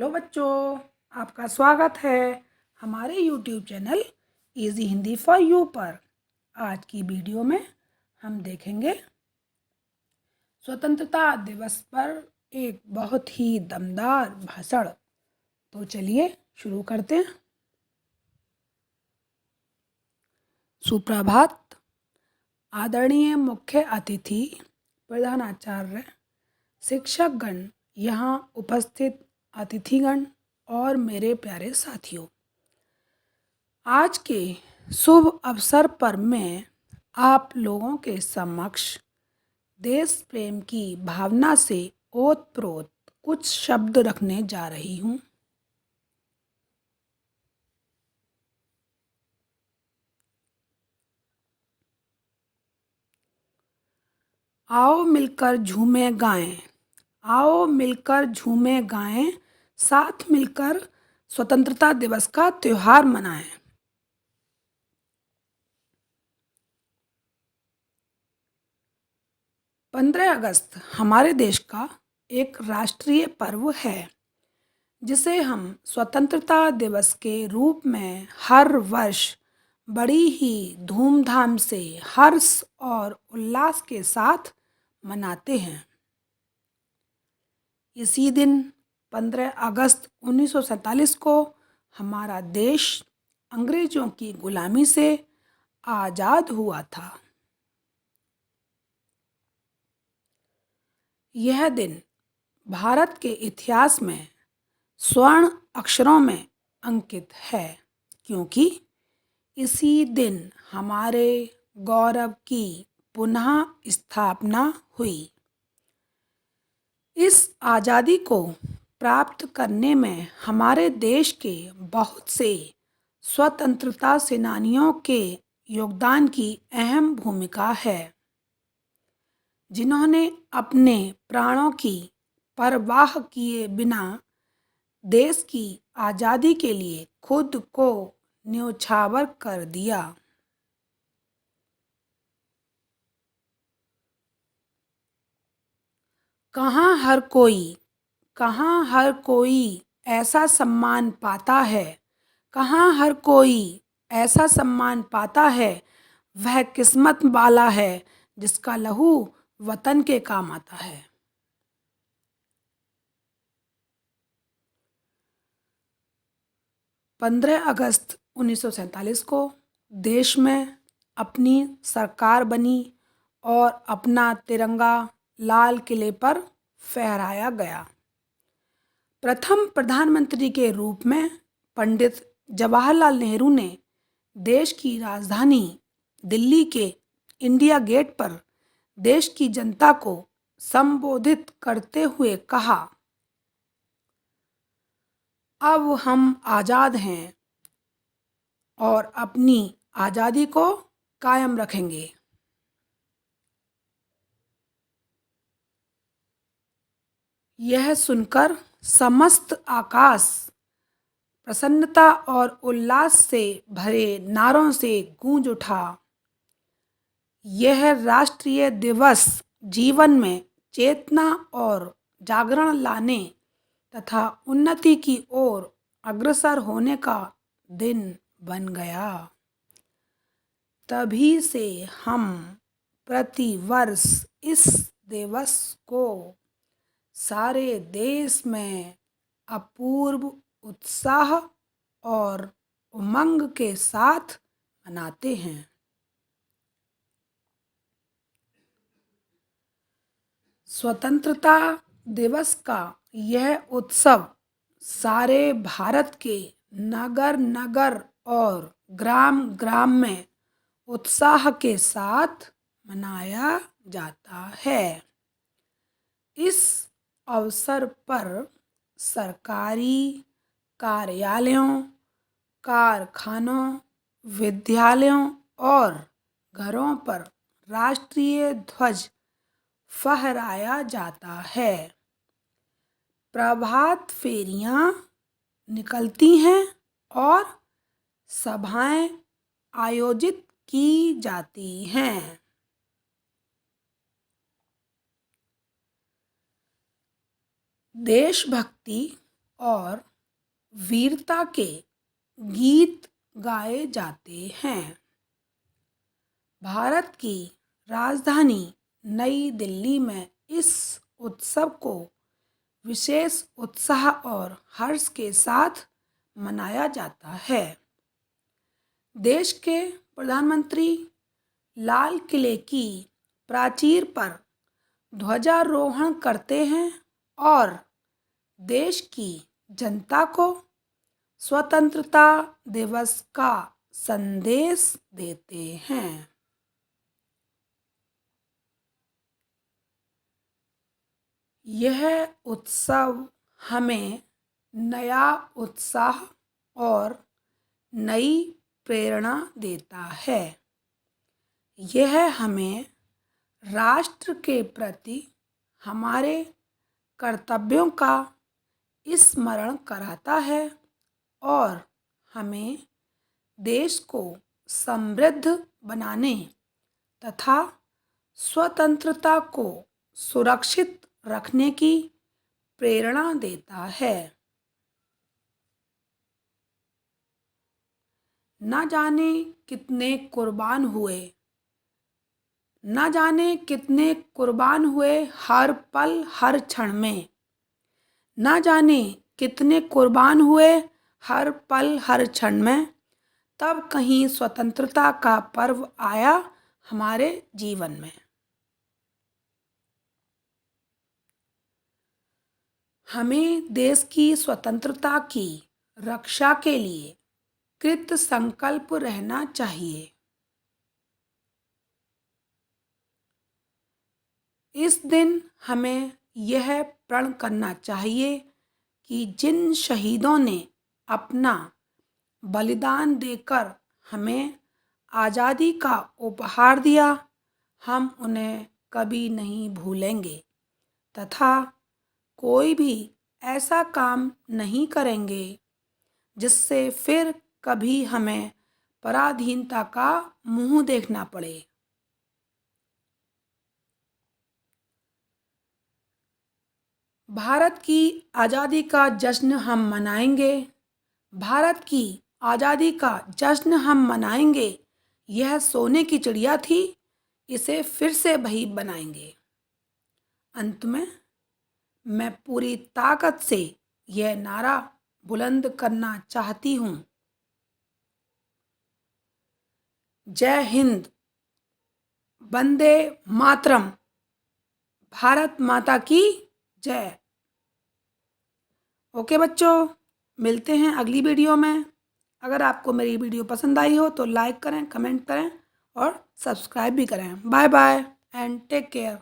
Hello बच्चों, आपका स्वागत है हमारे YouTube channel easy Hindi for you पर। आज की वीडियो में हम देखेंगे स्वतंत्रता दिवस पर एक बहुत ही दमदार भाषण। तो चलिए शुरू करते हैं। सुप्रभात। आदरणीय मुख्य अतिथि, प्रधानाचार्य, शिक्षकगण, यहाँ उपस्थित अतिथिगण और मेरे प्यारे साथियों, आज के शुभ अवसर पर मैं आप लोगों के समक्ष देश प्रेम की भावना से ओतप्रोत कुछ शब्द रखने जा रही हूँ। आओ मिलकर झूमें गाएं, आओ मिलकर झूमें गाएं, साथ मिलकर स्वतंत्रता दिवस का त्योहार मनाएं। 15 अगस्त हमारे देश का एक राष्ट्रीय पर्व है जिसे हम स्वतंत्रता दिवस के रूप में हर वर्ष बड़ी ही धूमधाम से, हर्ष और उल्लास के साथ मनाते हैं। इसी दिन 15 अगस्त 1947 को हमारा देश अंग्रेजों की गुलामी से आज़ाद हुआ था। यह दिन भारत के इतिहास में स्वर्ण अक्षरों में अंकित है, क्योंकि इसी दिन हमारे गौरव की पुनः स्थापना हुई। इस आज़ादी को प्राप्त करने में हमारे देश के बहुत से स्वतंत्रता सेनानियों के योगदान की अहम भूमिका है, जिन्होंने अपने प्राणों की परवाह किए बिना देश की आज़ादी के लिए खुद को न्योछावर कर दिया। कहाँ हर कोई ऐसा सम्मान पाता है, कहाँ हर कोई ऐसा सम्मान पाता है, वह किस्मत वाला है जिसका लहू वतन के काम आता है। पंद्रह अगस्त 1947 को देश में अपनी सरकार बनी और अपना तिरंगा लाल किले पर फहराया गया। प्रथम प्रधानमंत्री के रूप में पंडित जवाहरलाल नेहरू ने देश की राजधानी दिल्ली के इंडिया गेट पर देश की जनता को संबोधित करते हुए कहा, अब हम आज़ाद हैं और अपनी आज़ादी को कायम रखेंगे। यह सुनकर समस्त आकाश प्रसन्नता और उल्लास से भरे नारों से गूंज उठा। यह राष्ट्रीय दिवस जीवन में चेतना और जागरण लाने तथा उन्नति की ओर अग्रसर होने का दिन बन गया। तभी से हम प्रतिवर्ष इस दिवस को सारे देश में अपूर्व उत्साह और उमंग के साथ मनाते हैं। स्वतंत्रता दिवस का यह उत्सव सारे भारत के नगर नगर और ग्राम ग्राम में उत्साह के साथ मनाया जाता है। इस अवसर पर सरकारी कार्यालयों, कारखानों, विद्यालयों और घरों पर राष्ट्रीय ध्वज फहराया जाता है। प्रभात फेरियां निकलती हैं और सभाएं आयोजित की जाती हैं। देशभक्ति और वीरता के गीत गाए जाते हैं। भारत की राजधानी नई दिल्ली में इस उत्सव को विशेष उत्साह और हर्ष के साथ मनाया जाता है। देश के प्रधानमंत्री लाल किले की प्राचीर पर ध्वजारोहण करते हैं और देश की जनता को स्वतंत्रता दिवस का संदेश देते हैं। यह उत्सव हमें नया उत्साह और नई प्रेरणा देता है। यह हमें राष्ट्र के प्रति हमारे कर्तव्यों का स्मरण कराता है और हमें देश को समृद्ध बनाने तथा स्वतंत्रता को सुरक्षित रखने की प्रेरणा देता है। न जाने कितने कुर्बान हुए, न जाने कितने कुर्बान हुए हर पल हर क्षण में, न जाने कितने कुर्बान हुए हर पल हर क्षण में, तब कहीं स्वतंत्रता का पर्व आया हमारे जीवन में। हमें देश की स्वतंत्रता की रक्षा के लिए कृत संकल्प रहना चाहिए। इस दिन हमें यह प्रण करना चाहिए कि जिन शहीदों ने अपना बलिदान देकर हमें आज़ादी का उपहार दिया, हम उन्हें कभी नहीं भूलेंगे तथा कोई भी ऐसा काम नहीं करेंगे जिससे फिर कभी हमें पराधीनता का मुंह देखना पड़े। भारत की आज़ादी का जश्न हम मनाएंगे, भारत की आज़ादी का जश्न हम मनाएंगे। यह सोने की चिड़िया थी, इसे फिर से वही बनाएंगे। अंत में मैं पूरी ताकत से यह नारा बुलंद करना चाहती हूँ, जय हिंद, वंदे मातरम, भारत माता की जय। ओके बच्चों, मिलते हैं अगली वीडियो में। अगर आपको मेरी वीडियो पसंद आई हो तो लाइक करें, कमेंट करें और सब्सक्राइब भी करें। Bye bye and take care.